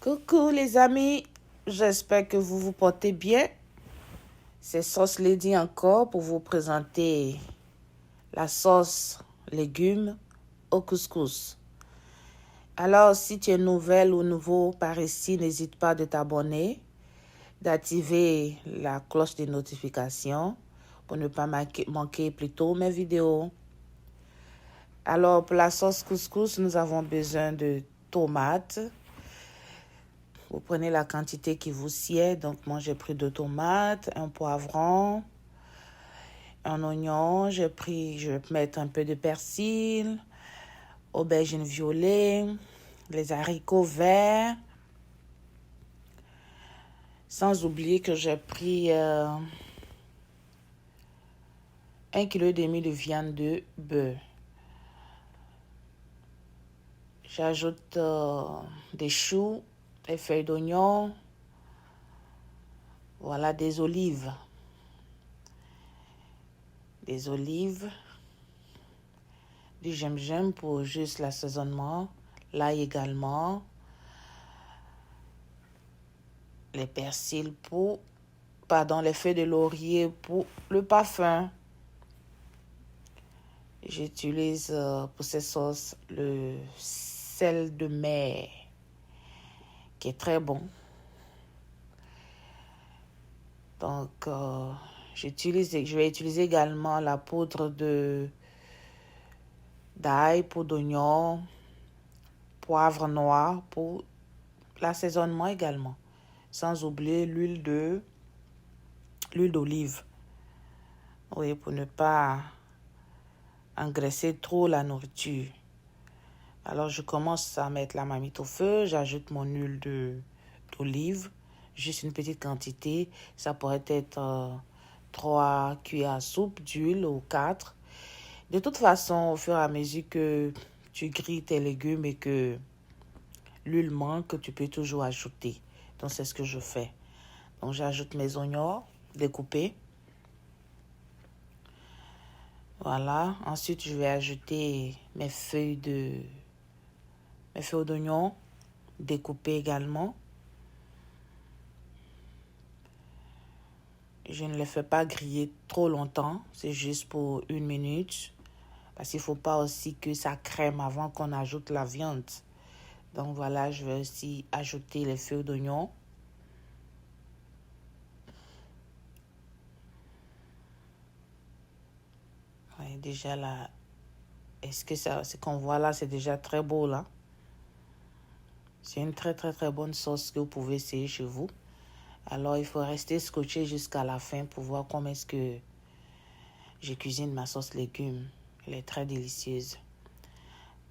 Coucou les amis, j'espère que vous vous portez bien. C'est Sauce Lady encore pour vous présenter la sauce légumes au couscous. Alors, si tu es nouvelle ou nouveau par ici, n'hésite pas de t'abonner, d'activer la cloche des notifications pour ne pas manquer plutôt mes vidéos. Alors, pour la sauce couscous, nous avons besoin de tomates. Vous prenez la quantité qui vous sied. Donc, moi, j'ai pris 2 tomates, un poivron, un oignon. Je vais mettre un peu de persil, aubergine violet, les haricots verts. Sans oublier que j'ai pris 1,5 kg de viande de bœuf. J'ajoute des choux, des feuilles d'oignon. Voilà, des olives. Du gingembre pour juste l'assaisonnement, l'ail également, les feuilles de laurier pour le parfum. J'utilise pour ces sauces le sel de mer qui est très bon. Donc, je vais utiliser également la poudre d'ail, poudre d'oignon, poivre noir pour l'assaisonnement également. Sans oublier l'huile d'olive. Oui, pour ne pas engraisser trop la nourriture. Alors, je commence à mettre la marmite au feu. J'ajoute mon huile d'olive. Juste une petite quantité. Ça pourrait être 3 cuillères à soupe d'huile ou 4. De toute façon, au fur et à mesure que tu grilles tes légumes et que l'huile manque, tu peux toujours ajouter. Donc, c'est ce que je fais. Donc, j'ajoute mes oignons découpés. Voilà. Ensuite, je vais ajouter mes feuilles d'oignon découpées également. Je ne les fais pas griller trop longtemps. C'est juste pour 1 minute. Parce qu'il ne faut pas aussi que ça crème avant qu'on ajoute la viande. Donc voilà, je vais aussi ajouter les feuilles d'oignon. Ouais, déjà là, ce qu'on voit là, c'est déjà très beau là. C'est une très très très bonne sauce que vous pouvez essayer chez vous. Alors il faut rester scotché jusqu'à la fin pour voir comment est-ce que je cuisine ma sauce légumes. Elle est très délicieuse.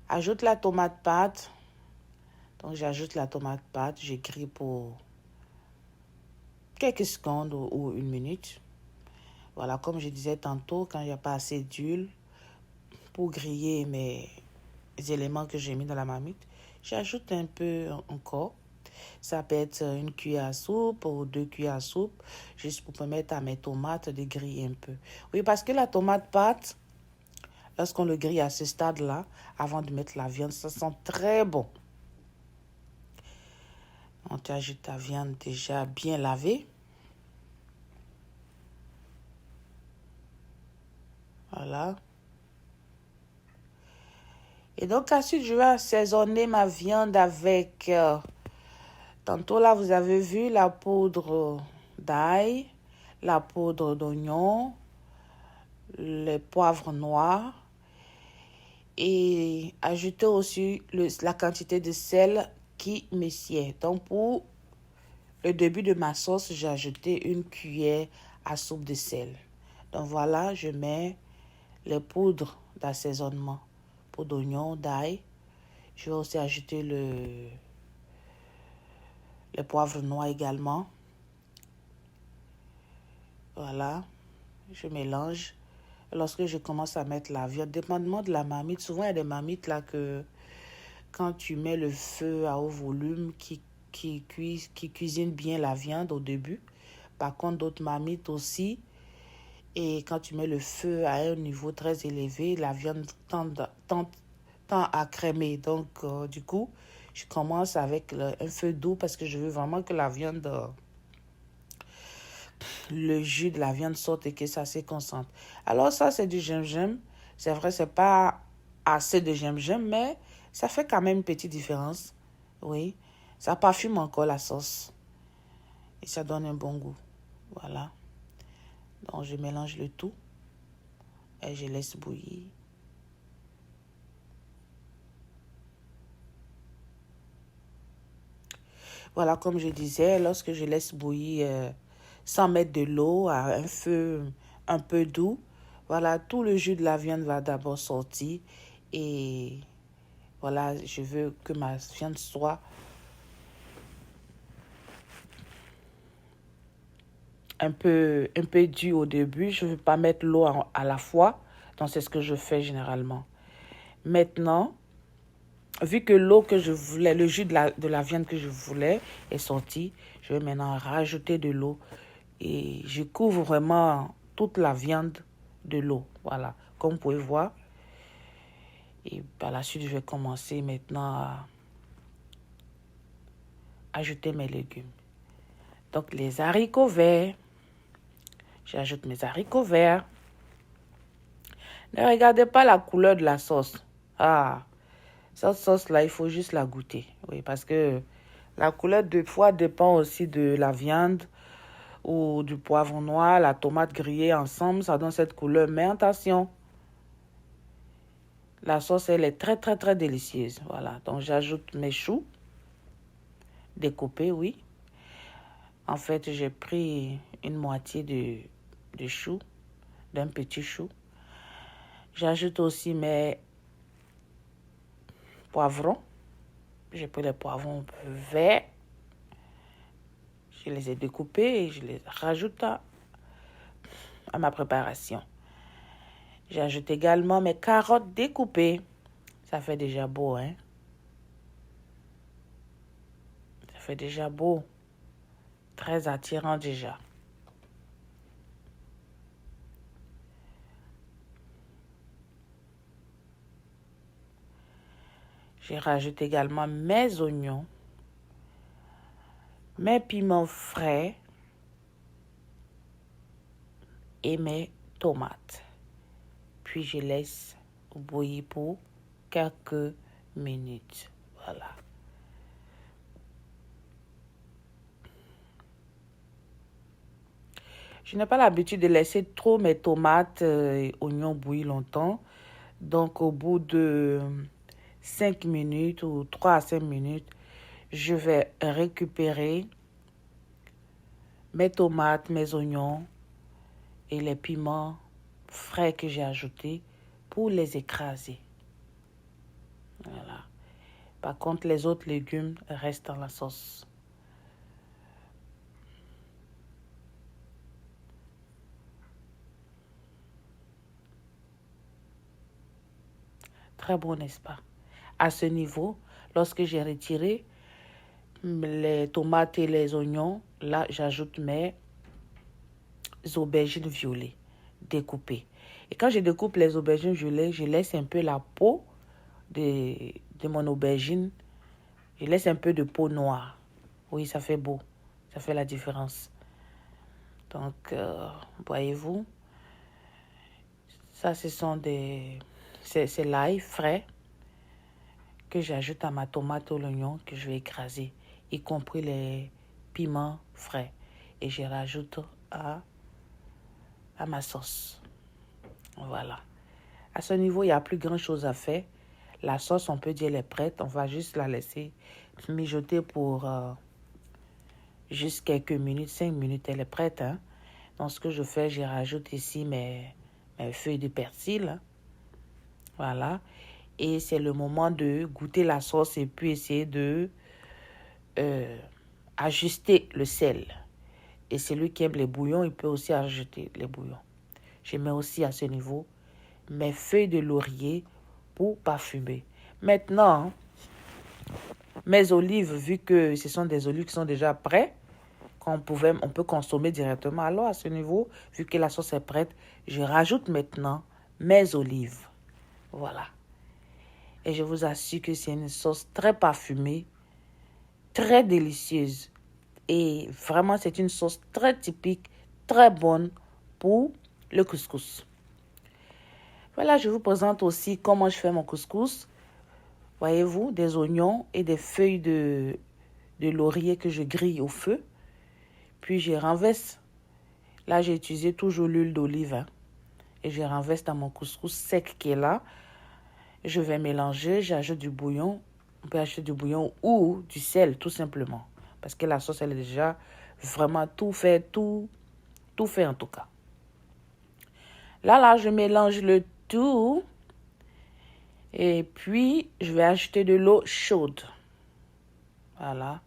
Ajoute la tomate pâte. Donc j'ajoute la tomate pâte. Je grille pour quelques secondes ou 1 minute. Voilà, comme je disais tantôt, quand il n'y a pas assez d'huile pour griller mes éléments que j'ai mis dans la marmite, j'ajoute un peu encore. Ça peut être 1 cuillère à soupe ou 2 cuillères à soupe, juste pour permettre à mes tomates de griller un peu. Oui, parce que la tomate pâte, lorsqu'on le grille à ce stade-là, avant de mettre la viande, ça sent très bon. On t'ajoute ta viande déjà bien lavée. Voilà. Et donc ensuite, je vais assaisonner ma viande avec... tantôt là, vous avez vu la poudre d'ail, la poudre d'oignon, les poivres noirs. Et ajouter aussi la quantité de sel qui me sied. Donc pour le début de ma sauce, j'ai ajouté 1 cuillère à soupe de sel. Donc voilà, je mets les poudres d'assaisonnement. Poudre d'oignon, d'ail. Je vais aussi ajouter le poivre noir également. Voilà, je mélange. Lorsque je commence à mettre la viande, dépendamment de la marmite, souvent il y a des marmites là que quand tu mets le feu à haut volume qui cuisine bien la viande au début. Par contre, d'autres marmites aussi. Et quand tu mets le feu à un niveau très élevé, la viande tend à crémer. Donc, du coup, Je commence avec un feu doux parce que je veux vraiment que la viande, le jus de la viande sorte et que ça se concentre. Alors ça, c'est du gingembre. C'est vrai, c'est pas assez de gingembre, mais ça fait quand même une petite différence. Oui, ça parfume encore la sauce et ça donne un bon goût. Voilà. Donc, je mélange le tout et je laisse bouillir. Voilà, comme je disais, lorsque je laisse bouillir sans mettre de l'eau à un feu un peu doux, voilà, tout le jus de la viande va d'abord sortir. Et voilà, je veux que ma viande soit un peu dure au début. Je ne veux pas mettre l'eau à la fois. Donc, c'est ce que je fais généralement. Maintenant, vu que l'eau que je voulais, le jus de la viande que je voulais est sorti, je vais maintenant rajouter de l'eau. Et je couvre vraiment toute la viande de l'eau. Voilà, comme vous pouvez voir. Et par la suite, je vais commencer maintenant à ajouter mes légumes. Donc, les haricots verts. J'ajoute mes haricots verts. Ne regardez pas la couleur de la sauce. Ah, cette sauce-là, il faut juste la goûter. Oui, parce que la couleur de fois dépend aussi de la viande ou du poivron noir, la tomate grillée ensemble. Ça donne cette couleur. Mais attention, la sauce, elle est très, très, très délicieuse. Voilà, donc j'ajoute mes choux découpés, oui. En fait, j'ai pris une moitié de chou, d'un petit chou. J'ajoute aussi mes poivrons. J'ai pris les poivrons verts. Je les ai découpés et je les rajoute à ma préparation. J'ajoute également mes carottes découpées. Ça fait déjà beau, hein? Ça fait déjà beau. Très attirant déjà. Je rajoute également mes oignons, mes piments frais et mes tomates. Puis je laisse bouillir pour quelques minutes. Voilà. Je n'ai pas l'habitude de laisser trop mes tomates et oignons bouillir longtemps. Donc, au bout de 5 minutes ou 3 à 5 minutes, je vais récupérer mes tomates, mes oignons et les piments frais que j'ai ajoutés pour les écraser. Voilà. Par contre, les autres légumes restent dans la sauce. Très bon, n'est-ce pas? À ce niveau, lorsque j'ai retiré les tomates et les oignons, là, j'ajoute mes aubergines violées découpées. Et quand je découpe les aubergines violées, je laisse un peu la peau de mon aubergine. Je laisse un peu de peau noire. Oui, ça fait beau. Ça fait la différence. Donc, voyez-vous, ça, c'est l'ail frais que j'ajoute à ma tomate ou l'oignon que je vais écraser, y compris les piments frais. Et je rajoute à ma sauce. Voilà. À ce niveau, il n'y a plus grand chose à faire. La sauce, on peut dire, elle est prête. On va juste la laisser mijoter pour juste quelques minutes, 5 minutes. Elle est prête. Hein? Donc, ce que je fais, je rajoute ici mes feuilles de persil. Hein? Voilà. Et c'est le moment de goûter la sauce et puis essayer de ajuster le sel. Et celui qui aime les bouillons, il peut aussi ajouter les bouillons. Je mets aussi à ce niveau mes feuilles de laurier pour parfumer. Maintenant, mes olives, vu que ce sont des olives qui sont déjà prêtes, on peut consommer directement. Alors à ce niveau, vu que la sauce est prête, je rajoute maintenant mes olives. Voilà. Et je vous assure que c'est une sauce très parfumée très délicieuse. Et vraiment, c'est une sauce très typique, très bonne pour le couscous. Voilà, je vous présente aussi comment je fais mon couscous. Voyez-vous, des oignons et des feuilles de laurier que je grille au feu. Puis je renverse. Là, j'ai utilisé toujours l'huile d'olive. Et je renverse dans mon couscous sec qui est là. Je vais mélanger, j'ajoute du bouillon. On peut acheter du bouillon ou du sel, tout simplement. Parce que la sauce, elle est déjà vraiment tout fait en tout cas. Là, je mélange le tout. Et puis, je vais ajouter de l'eau chaude. Voilà.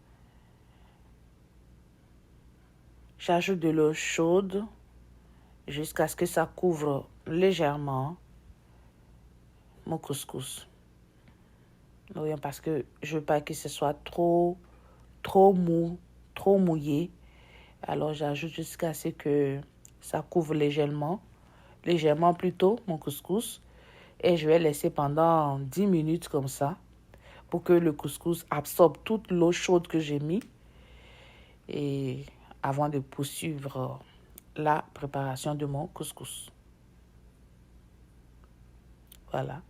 J'ajoute de l'eau chaude jusqu'à ce que ça couvre légèrement mon couscous. Oui, parce que je veux pas que ce soit trop mou, trop mouillé. Alors, j'ajoute jusqu'à ce que ça couvre légèrement plutôt, mon couscous. Et je vais laisser pendant 10 minutes comme ça pour que le couscous absorbe toute l'eau chaude que j'ai mis. Et avant de poursuivre la préparation de mon couscous. Voilà.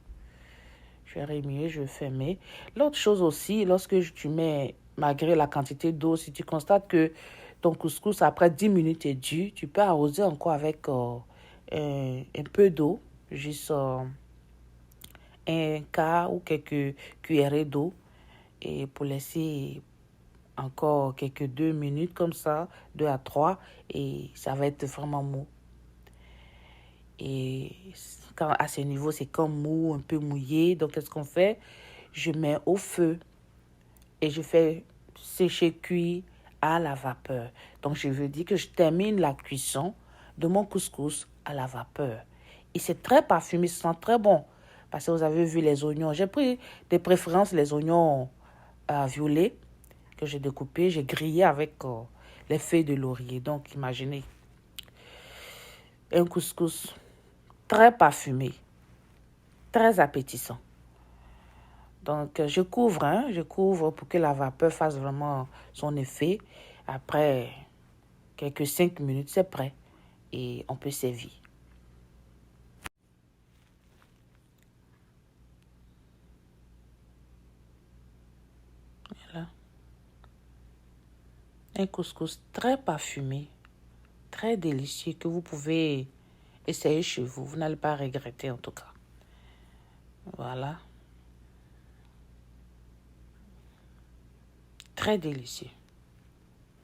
Je vais remuer, je vais fermer. L'autre chose aussi, lorsque tu mets, malgré la quantité d'eau, si tu constates que ton couscous, après 10 minutes, est dur, tu peux arroser encore avec un peu d'eau, juste un quart ou quelques cuillerées d'eau, et pour laisser encore quelques 2 minutes comme ça, 2 à 3, et ça va être vraiment mou. Et quand à ce niveau, c'est comme mou, un peu mouillé. Donc, qu'est-ce qu'on fait? Je mets au feu et je fais sécher cuire à la vapeur. Donc, je veux dire que je termine la cuisson de mon couscous à la vapeur. Et c'est très parfumé, ça sent très bon. Parce que vous avez vu les oignons. J'ai pris de préférence les oignons violets que j'ai découpés. J'ai grillé avec les feuilles de laurier. Donc, imaginez un couscous très parfumé, très appétissant. Donc, je couvre pour que la vapeur fasse vraiment son effet. Après quelques 5 minutes, c'est prêt et on peut servir. Voilà. Un couscous très parfumé, très délicieux que vous pouvez essayer chez vous. Vous n'allez pas regretter en tout cas. Voilà. Très délicieux.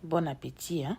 Bon appétit, hein?